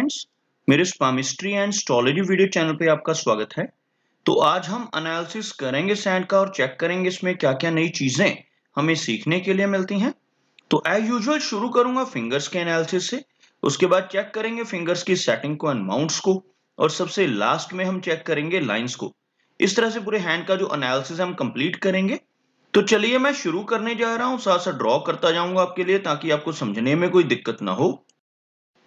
Friends, मेरे स्पामिस्ट्री and astrology video channel पे आपका स्वागत है। तो आज हम एनालिसिस करेंगे सैंड का और चेक करेंगे इसमें क्या-क्या नई चीजें हमें सीखने के लिए मिलती हैं। तो एज यूजुअल शुरू करूंगा फिंगर्स के एनालिसिस से, उसके बाद चेक करेंगे फिंगर्स की सेटिंग को एंड माउंट्स को, और सबसे लास्ट में हम चेक करेंगे लाइंस को। इस तरह से पूरे हैंड का जो एनालिसिस हम कंप्लीट करेंगे। तो चलिए मैं शुरू करने जा रहा हूँ, साथ साथ ड्रॉ करता जाऊंगा आपके लिए ताकि आपको समझने में कोई दिक्कत ना हो।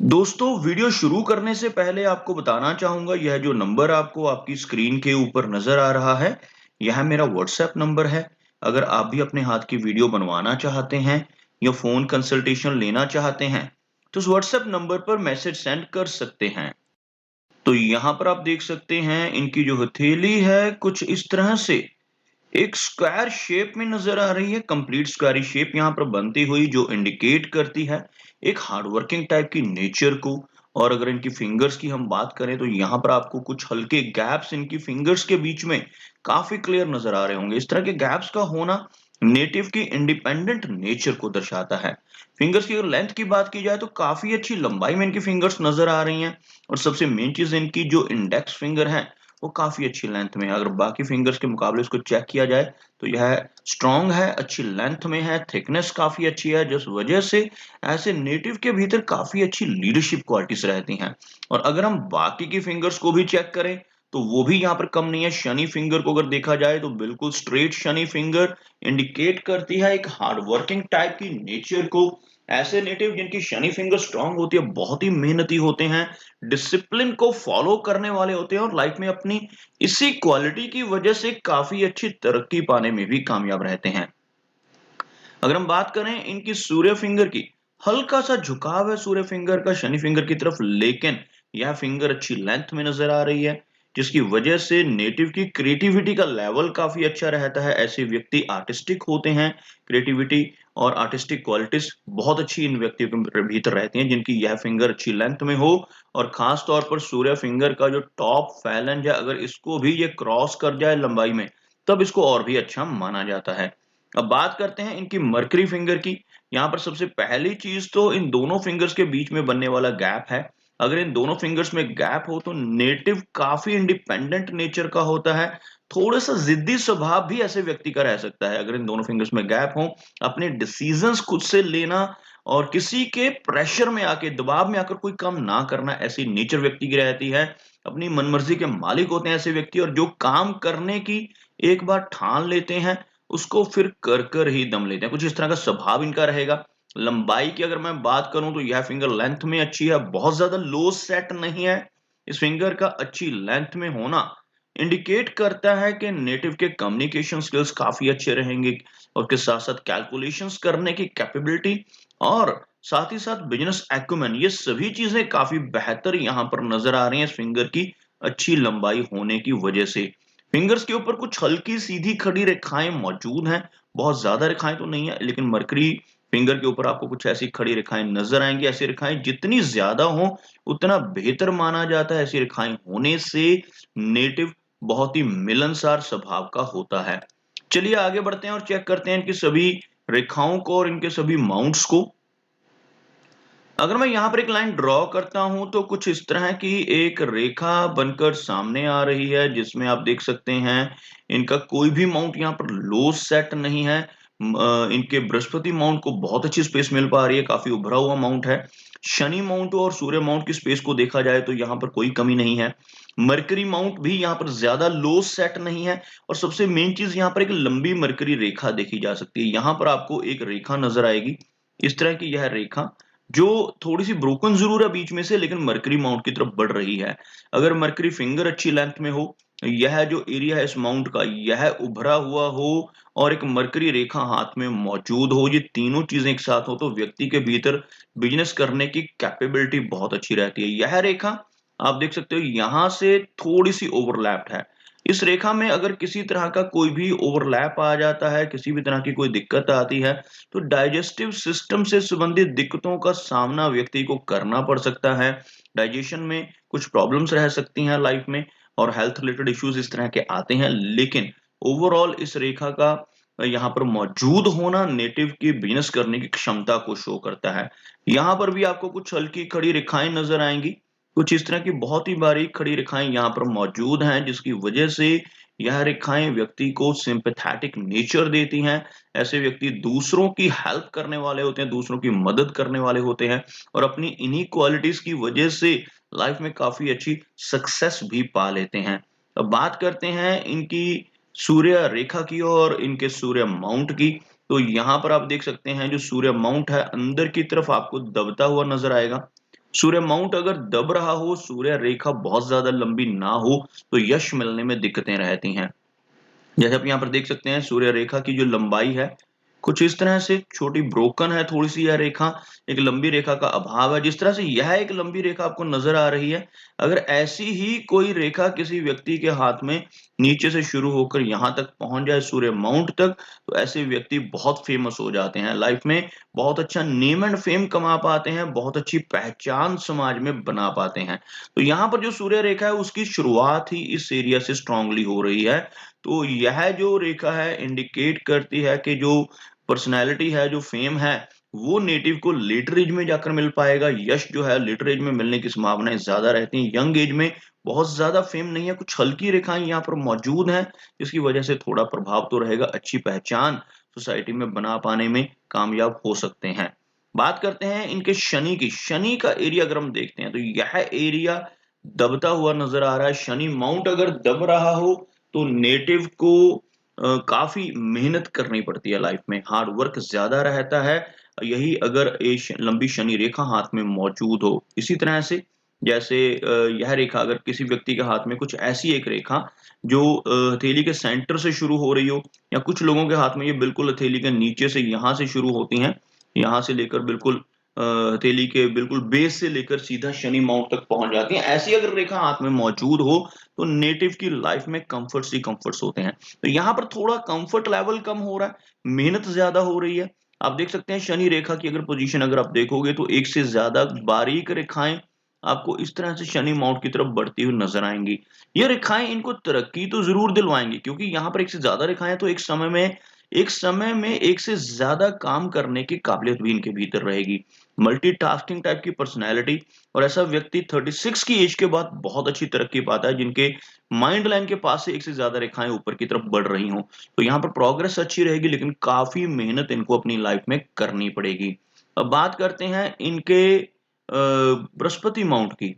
दोस्तों, वीडियो शुरू करने से पहले आपको बताना चाहूंगा, यह जो नंबर आपको आपकी स्क्रीन के ऊपर नजर आ रहा है, यह मेरा व्हाट्सएप नंबर है। अगर आप भी अपने हाथ की वीडियो बनवाना चाहते हैं या फोन कंसल्टेशन लेना चाहते हैं तो उस व्हाट्सएप नंबर पर मैसेज सेंड कर सकते हैं। तो यहाँ पर आप देख सकते हैं इनकी जो हथेली है कुछ इस तरह से एक स्क्वायर शेप में नजर आ रही है, कंप्लीट स्क्वायरी शेप यहाँ पर बनती हुई, जो इंडिकेट करती है एक हार्डवर्किंग टाइप की नेचर को। और अगर इनकी फिंगर्स की हम बात करें तो यहाँ पर आपको कुछ हल्के गैप्स इनकी फिंगर्स के बीच में काफी क्लियर नजर आ रहे होंगे। इस तरह के गैप्स का होना नेटिव की इंडिपेंडेंट नेचर को दर्शाता है। फिंगर्स की अगर लेंथ की बात की जाए तो काफी अच्छी लंबाई में इनकी फिंगर्स नजर आ रही हैं, और सबसे मेन चीज इनकी जो इंडेक्स फिंगर है वो काफी अच्छी लेंथ में है। अगर बाकी फिंगर्स के मुकाबले इसको चेक किया जाए तो यह स्ट्रॉन्ग है, अच्छी लेंथ में है, थिकनेस काफी अच्छी है, जिस वजह से ऐसे नेटिव के भीतर काफी अच्छी लीडरशिप क्वालिटीज रहती हैं। और अगर हम बाकी की फिंगर्स को भी चेक करें तो वो भी यहाँ पर कम नहीं है। शनि फिंगर को अगर देखा जाए तो बिल्कुल स्ट्रेट शनि फिंगर इंडिकेट करती है एक हार्ड वर्किंग टाइप की नेचर को। ऐसे नेटिव जिनकी शनि फिंगर स्ट्रांग होती है बहुत ही मेहनती होते हैं, डिसिप्लिन को फॉलो करने वाले होते हैं, और लाइफ में अपनी इसी क्वालिटी की वजह से काफी अच्छी तरक्की पाने में भी कामयाब रहते हैं। अगर हम बात करें इनकी सूर्य फिंगर की, हल्का सा झुकाव है सूर्य फिंगर का शनि फिंगर की तरफ, लेकिन यह फिंगर अच्छी लेंथ में नजर आ रही है, जिसकी वजह से नेटिव की क्रिएटिविटी का लेवल काफी अच्छा रहता है। ऐसे व्यक्ति आर्टिस्टिक होते हैं, क्रिएटिविटी और आर्टिस्टिक क्वालिटीज बहुत अच्छी इन व्यक्तियों के भीतर रहती हैं जिनकी यह फिंगर अच्छी लेंथ में हो। और खास तौर पर सूर्य फिंगर का जो टॉप फैलेंज है, अगर इसको भी ये क्रॉस कर जाए लंबाई में तब इसको और भी अच्छा माना जाता है। अब बात करते हैं इनकी मरकरी फिंगर की। यहाँ पर सबसे पहली चीज तो इन दोनों फिंगर्स के बीच में बनने वाला गैप है। अगर इन दोनों फिंगर्स में गैप हो तो नेटिव काफी इंडिपेंडेंट नेचर का होता है, थोड़ा सा जिद्दी स्वभाव भी ऐसे व्यक्ति का रह सकता है। अगर इन दोनों फिंगर्स में गैप हो, अपने डिसीजंस खुद से लेना और किसी के प्रेशर में आके, दबाव में आकर कोई काम ना करना, ऐसी नेचर व्यक्ति की रहती है। अपनी मनमर्जी के मालिक होते हैं ऐसे व्यक्ति, और जो काम करने की एक बार ठान लेते हैं उसको फिर कर कर ही दम लेते हैं। कुछ इस तरह का स्वभाव इनका रहेगा। लंबाई की अगर मैं बात करूं तो यह फिंगर लेंथ में अच्छी है, बहुत ज्यादा लो सेट नहीं है। इस फिंगर का अच्छी लेंथ में होना इंडिकेट करता है कि नेटिव के कम्युनिकेशन स्किल्स काफी अच्छे रहेंगे, और के साथ साथ कैलकुलेशंस करने की कैपेबिलिटी और साथ ही साथ बिजनेस एक्यूमेन, ये सभी चीजें काफी बेहतर यहाँ पर नजर आ रही हैं इस फिंगर की अच्छी लंबाई होने की वजह से। फिंगर्स के ऊपर कुछ हल्की सीधी खड़ी रेखाएं मौजूद हैं, बहुत ज्यादा रेखाएं तो नहीं है, लेकिन मरकरी फिंगर के ऊपर आपको कुछ ऐसी खड़ी रेखाएं नजर आएंगी। ऐसी रेखाएं जितनी ज्यादा हो उतना बेहतर माना जाता है। ऐसी रेखाएं होने से नेटिव बहुत ही मिलनसार स्वभाव का होता है। चलिए आगे बढ़ते हैं और चेक करते हैं इनकी सभी रेखाओं को और इनके सभी माउंट्स को। अगर मैं यहाँ पर एक लाइन ड्रॉ करता हूं तो कुछ इस तरह की एक रेखा बनकर सामने आ रही है, जिसमें आप देख सकते हैं इनका कोई भी माउंट यहाँ पर लो सेट नहीं है। इनके बृहस्पति माउंट को बहुत अच्छी स्पेस मिल पा रही है, काफी उभरा हुआ माउंट है। शनि माउंट और सूर्य माउंट की स्पेस को देखा जाए तो यहाँ पर कोई कमी नहीं है। मरकरी माउंट भी यहाँ पर ज्यादा लो सेट नहीं है, और सबसे मेन चीज यहाँ पर एक लंबी मरकरी रेखा देखी जा सकती है। यहाँ पर आपको एक रेखा नजर आएगी, इस तरह की यह रेखा, जो थोड़ी सी ब्रोकन जरूर है बीच में से, लेकिन मरकरी माउंट की तरफ बढ़ रही है। अगर मरकरी फिंगर अच्छी लेंथ में हो, यह जो एरिया है इस माउंट का यह उभरा हुआ हो, और एक मरकरी रेखा हाथ में मौजूद हो, ये तीनों चीजें एक साथ हो, तो व्यक्ति के भीतर बिजनेस करने की कैपेबिलिटी बहुत अच्छी रहती है। यह रेखा आप देख सकते हो यहां से थोड़ी सी ओवरलैप्ड है। इस रेखा में अगर किसी तरह का कोई भी ओवरलैप आ जाता है, किसी भी तरह की कोई दिक्कत आती है, तो डाइजेस्टिव सिस्टम से संबंधित दिक्कतों का सामना व्यक्ति को करना पड़ सकता है। डाइजेशन में कुछ प्रॉब्लम्स रह सकती हैं लाइफ में, और हेल्थ रिलेटेड इश्यूज इस तरह के आते हैं। लेकिन ओवरऑल इस रेखा का यहाँ पर मौजूद होना नेटिव की बिजनेस करने की क्षमता को शो करता है। यहाँ पर भी आपको कुछ हल्की खड़ी रेखाएं नजर आएंगी, कुछ इस तरह की बहुत ही बारीक खड़ी रेखाएँ यहाँ पर मौजूद हैं, जिसकी वजह से यह रेखाएँ व्यक्ति को सिम्पैथेटिक नेचर देती हैं। ऐसे व्यक्ति दूसरों की हेल्प करने वाले होते हैं, दूसरों की मदद करने वाले होते हैं और अपनी इन्हीं क्वालिटीज़ की वजह से लाइफ़ में काफ़ी अच्छी सक्सेस भी पा लेते हैं। अब बात करते हैं इनकी सूर्य रेखा की और इनके सूर्य माउंट की। तो यहाँ पर आप देख सकते हैं जो सूर्य माउंट है, अंदर की तरफ आपको दबता हुआ नज़र आएगा। सूर्य माउंट अगर दब रहा हो, सूर्य रेखा बहुत ज़्यादा लंबी ना हो, तो यश मिलने में दिक्कतें रहती हैं। जैसे आप यहाँ पर देख सकते हैं सूर्य रेखा की जो लंबाई है, कुछ इस तरह से छोटी ब्रोकन है थोड़ी-सी यह रेखा, एक लंबी रेखा का अभाव है। जिस तरह से यह एक लंबी रेखा आपको नज़र आ रही है, अगर ऐसी ही कोई रेखा किसी व्यक्ति के हाथ में नीचे से शुरू होकर यहाँ तक पहुँच जाए सूर्य माउंट तक, तो ऐसे व्यक्ति बहुत फेमस हो जाते हैं। लाइफ में बहुत अच्छा नेम एंड फेम कमा पाते हैं, बहुत अच्छी पहचान समाज में बना पाते हैं। तो यहाँ पर जो सूर्य रेखा है उसकी शुरुआत ही इस एरिया से स्ट्रांगली हो रही है। तो यह जो रेखा है इंडिकेट करती है कि जो पर्सनैलिटी है, जो फेम है, वो नेटिव को लेटर एज में जाकर मिल पाएगा। यश जो है लेटर एज में मिलने की संभावनाएँ ज़्यादा रहती हैं। यंग एज में बहुत ज़्यादा फेम नहीं है, कुछ हल्की रेखाएँ यहाँ पर मौजूद हैं, जिसकी वजह से थोड़ा प्रभाव तो रहेगा, अच्छी पहचान सोसाइटी में बना पाने में कामयाब हो सकते हैं। बात करते हैं इनके शनि की। शनि का एरिया अगर हम देखते हैं, तो यह एरिया दबता हुआ नज़र आ रहा है। शनि माउंट अगर दब रहा हो, तो नेटिव को काफ़ी मेहनत करनी पड़ती है लाइफ में, हार्ड वर्क ज़्यादा रहता है। यही अगर लंबी शनि रेखा हाथ में मौजूद हो। इसी तरह से जैसे यह रेखा अगर किसी व्यक्ति के हाथ में कुछ ऐसी एक रेखा जो हथेली के सेंटर से शुरू हो रही हो या कुछ लोगों के हाथ में ये बिल्कुल हथेली के नीचे से यहाँ से शुरू होती हैं, यहाँ से लेकर बिल्कुल हथेली के बिल्कुल बेस से लेकर सीधा शनि माउंट तक पहुँच जाती हैं। ऐसी अगर रेखा हाथ में मौजूद हो, तो नेटिव की लाइफ में कम्फर्ट्स ही कम्फर्ट्स होते हैं। तो यहाँ पर थोड़ा कम्फर्ट लेवल कम हो रहा है, मेहनत ज़्यादा हो रही है। आप देख सकते हैं शनि रेखा की अगर पोज़ीशन अगर आप देखोगे तो एक से ज़्यादा बारीक रेखाएँ आपको इस तरह से शनि माउंट की तरफ बढ़ती हुई नज़र आएँगी। ये रेखाएँ इनको तरक्की तो ज़रूर दिलवाएँगी क्योंकि यहाँ पर एक से ज़्यादा रेखाएँ तो एक समय में एक से ज़्यादा काम करने की काबिलियत भी इनके भीतर रहेगी। मल्टीटास्किंग टाइप की पर्सनैलिटी और ऐसा व्यक्ति 36 की एज के बाद बहुत अच्छी तरक्की पाता है जिनके माइंड लाइन के पास से एक से ज़्यादा रेखाएँ ऊपर की तरफ बढ़ रही हों। तो यहाँ पर प्रोग्रेस अच्छी रहेगी लेकिन काफ़ी मेहनत इनको अपनी लाइफ में करनी पड़ेगी। अब बात करते हैं इनके बृहस्पति माउंट की।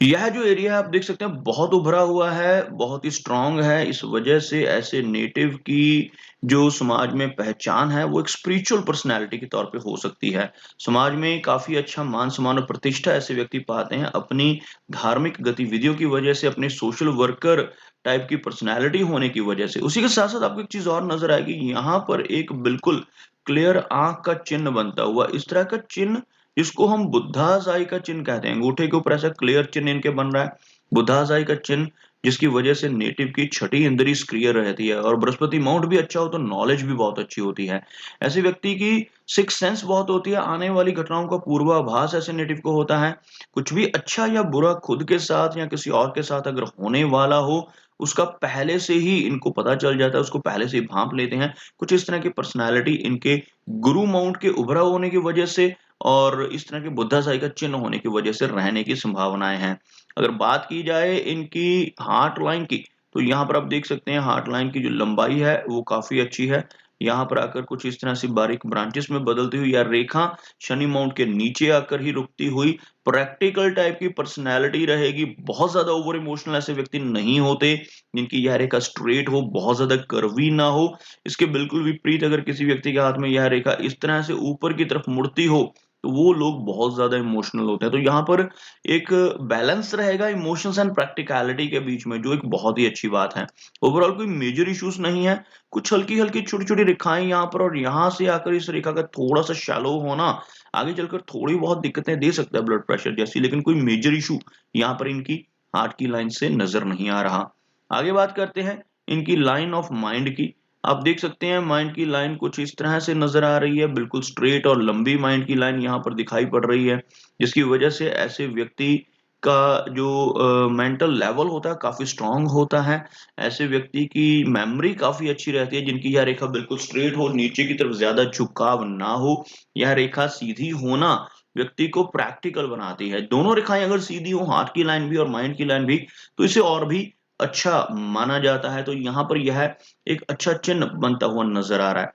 यह जो एरिया है आप देख सकते हैं बहुत उभरा हुआ है, बहुत ही स्ट्रॉन्ग है। इस वजह से ऐसे नेटिव की जो समाज में पहचान है वो एक स्पिरिचुअल पर्सनैलिटी के तौर पे हो सकती है। समाज में काफ़ी अच्छा मान-सम्मान और प्रतिष्ठा ऐसे व्यक्ति पाते हैं अपनी धार्मिक गतिविधियों की वजह से, अपने सोशल वर्कर टाइप की पर्सनैलिटी होने की वजह से। उसी के साथ-साथ आपको एक चीज़ और नज़र आएगी, यहाँ पर एक बिल्कुल क्लियर आँख का चिन्ह बनता हुआ, इस तरह का चिन्ह इसको हम बुद्धाज़ाई का चिन्ह कहते हैं। अंगूठे के ऊपर ऐसा क्लियर चिन्ह इनके बन रहा है। बुद्धाज़ाई का चिन्ह जिसकी वजह से नेटिव की छठी इंद्री सक्रिय रहती है और बृहस्पति माउंट भी अच्छा हो तो नॉलेज भी बहुत अच्छी होती है। ऐसे व्यक्ति की सिक्स्थ सेंस बहुत होती है, आने वाली घटनाओं का पूर्वाभास ऐसे नेटिव को होता है। कुछ भी अच्छा या बुरा खुद के साथ या किसी और के साथ अगर होने वाला हो, उसका पहले से ही इनको पता चल जाता है, उसको पहले से ही भाँप लेते हैं। कुछ इस तरह की पर्सनैलिटी इनके गुरु माउंट के उभरा होने की वजह से और इस तरह के बुद्धाशाही का चिन्ह होने की वजह से रहने की संभावनाएँ हैं। अगर बात की जाए इनकी हार्ट लाइन की, तो यहाँ पर आप देख सकते हैं हार्ट लाइन की जो लंबाई है वो काफ़ी अच्छी है। यहाँ पर आकर कुछ इस तरह से बारीक ब्रांचेस में बदलती हुई या रेखा शनि माउंट के नीचे आकर ही रुकती हुई प्रैक्टिकल टाइप की पर्सनैलिटी रहेगी। बहुत ज़्यादा ओवर इमोशनल ऐसे व्यक्ति नहीं होते, जिनकी यह रेखा स्ट्रेट हो, बहुत ज़्यादा कर्वी ना हो। इसके बिल्कुल विपरीत अगर किसी व्यक्ति के हाथ में यह रेखा इस तरह से ऊपर की तरफ मुड़ती हो, तो वो लोग बहुत ज़्यादा इमोशनल होते हैं। तो यहाँ पर एक बैलेंस रहेगा इमोशंस एंड प्रैक्टिकैलिटी के बीच में, जो एक बहुत ही अच्छी बात है। ओवरऑल कोई मेजर इश्यूज़ नहीं है। कुछ हल्की-हल्की, छोटी-छोटी रेखाएँ यहाँ पर और यहाँ से आकर इस रेखा का थोड़ा-सा शैलो होना, आगे चलकर थोड़ी बहुत दिक्कतें दे सकता है ब्लड प्रेशर जैसी, लेकिन कोई मेजर इश्यू यहाँ पर इनकी हार्ट की लाइन से नज़र नहीं आ रहा। आगे बात करते हैं इनकी लाइन ऑफ माइंड की। आप देख सकते हैं माइंड की लाइन कुछ इस तरह से नज़र आ रही है, बिल्कुल स्ट्रेट और लंबी माइंड की लाइन यहाँ पर दिखाई पड़ रही है, जिसकी वजह से ऐसे व्यक्ति का जो मेंटल लेवल होता है काफ़ी स्ट्रॉन्ग होता है। ऐसे व्यक्ति की मेमोरी काफ़ी अच्छी रहती है, जिनकी यह रेखा बिल्कुल स्ट्रेट हो, नीचे की तरफ ज़्यादा झुकाव ना हो। यह रेखा सीधी होना व्यक्ति को प्रैक्टिकल बनाती है। दोनों रेखाएँ अगर सीधी हो, हाथ की लाइन भी और माइंड की लाइन भी, तो इसे और भी अच्छा माना जाता है। तो यहाँ पर यह एक अच्छा चिन्ह बनता हुआ नज़र आ रहा है।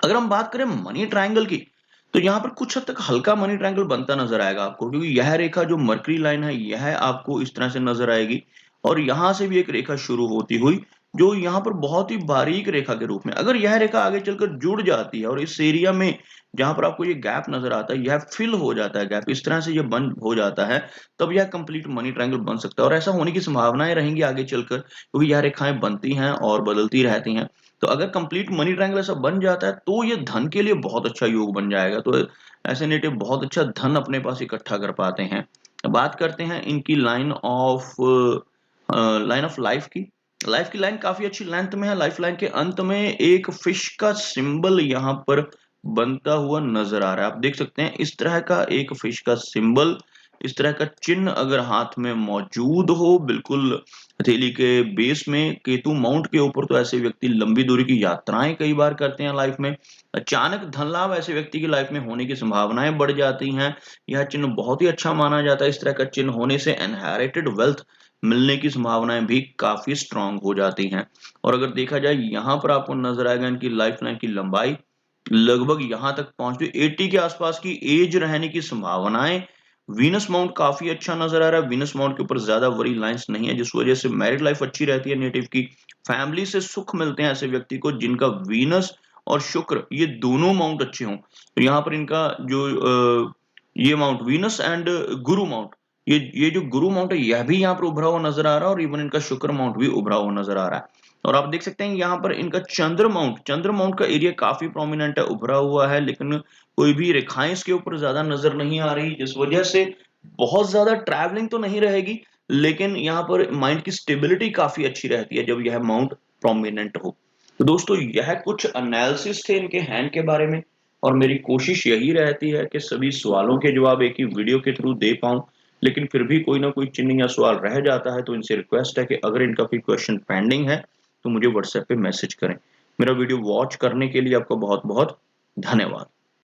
अगर हम बात करें मनी ट्रायंगल की, तो यहाँ पर कुछ हद तक हल्का मनी ट्रायंगल बनता नज़र आएगा आपको, क्योंकि यह रेखा जो मरकरी लाइन है, यह आपको इस तरह से नज़र आएगी और यहाँ से भी एक रेखा शुरू होती हुई, जो यहाँ पर बहुत ही बारीक रेखा के रूप में, अगर यह रेखा आगे चलकर जुड़ जाती है और इस एरिया में जहाँ पर आपको ये गैप नज़र आता है, यह फिल हो जाता है गैप, इस तरह से ये बंद हो जाता है, तब यह कंप्लीट मनी ट्रायंगल बन सकता है और ऐसा होने की संभावनाएँ रहेंगी आगे चलकर, क्योंकि यह रेखाएँ बनती हैं और बदलती रहती हैं। तो अगर कंप्लीट मनी ट्रायंगल ऐसा बन जाता है, तो ये धन के लिए बहुत अच्छा योग बन जाएगा। तो ऐसे नेटिव बहुत अच्छा धन अपने पास इकट्ठा कर पाते हैं। बात करते हैं इनकी लाइन ऑफ लाइफ की। लाइफ की लाइन काफ़ी अच्छी लेंथ में है। लाइफ लाइन के अंत में एक फिश का सिंबल यहाँ पर बनता हुआ नज़र आ रहा है। आप देख सकते हैं इस तरह का एक फिश का सिंबल, इस तरह का चिन्ह अगर हाथ में मौजूद हो, बिल्कुल हथेली के बेस में, केतु माउंट के ऊपर, तो ऐसे व्यक्ति लंबी दूरी की यात्राएं कई बार करते हैं लाइफ में। अचानक धन लाभ ऐसे व्यक्ति की लाइफ में होने की संभावनाएं बढ़ जाती हैं। यह चिन्ह बहुत ही अच्छा माना जाता है। इस तरह का चिन्ह होने से इनहेरिटेड वेल्थ मिलने की संभावनाएं भी काफी स्ट्रांग हो जाती हैं। और अगर देखा जाए, यहाँ पर आपको नजर आएगा इनकी लाइफ लाइन की लंबाई लगभग यहाँ तक पहुंचती है। 80 के आसपास की एज रहने की संभावनाएं। वीनस माउंट काफी अच्छा नजर आ रहा है। वीनस माउंट के ऊपर ज्यादा वरी लाइंस नहीं है, जिस वजह से मैरिड लाइफ अच्छी रहती है नेटिव की। फैमिली से सुख मिलते हैं ऐसे व्यक्ति को जिनका वीनस और शुक्र ये दोनों माउंट अच्छे हों। तो यहाँ पर इनका जो ये mount Venus and Guru mount, ये जो गुरु माउंट है, यह भी यहाँ पर उभरा हुआ नजर आ रहा है और इवन इनका शुक्र माउंट भी उभरा हुआ नजर आ रहा है। और आप देख सकते हैं यहाँ पर इनका चंद्र माउंट का एरिया काफी प्रोमिनेंट है, उभरा हुआ है, लेकिन कोई भी रेखाएं इसके ऊपर ज्यादा नजर नहीं आ रही, जिस वजह से बहुत ज्यादा ट्रैवलिंग तो नहीं रहेगी, लेकिन यहाँ पर माइंड की स्टेबिलिटी काफी अच्छी रहती है जब यह माउंट प्रोमिनेंट हो। तो दोस्तों, यह कुछ एनालिसिस थे इनके हैंड के बारे में, और मेरी कोशिश यही रहती है कि सभी सवालों के जवाब एक ही वीडियो के थ्रू दे पाऊं। लेकिन फिर भी कोई ना कोई चिन्ह या सवाल रह जाता है, तो इनसे रिक्वेस्ट है कि अगर इनका कोई क्वेश्चन पेंडिंग है तो मुझे व्हाट्सएप पे मैसेज करें। मेरा वीडियो वॉच करने के लिए आपका बहुत बहुत धन्यवाद।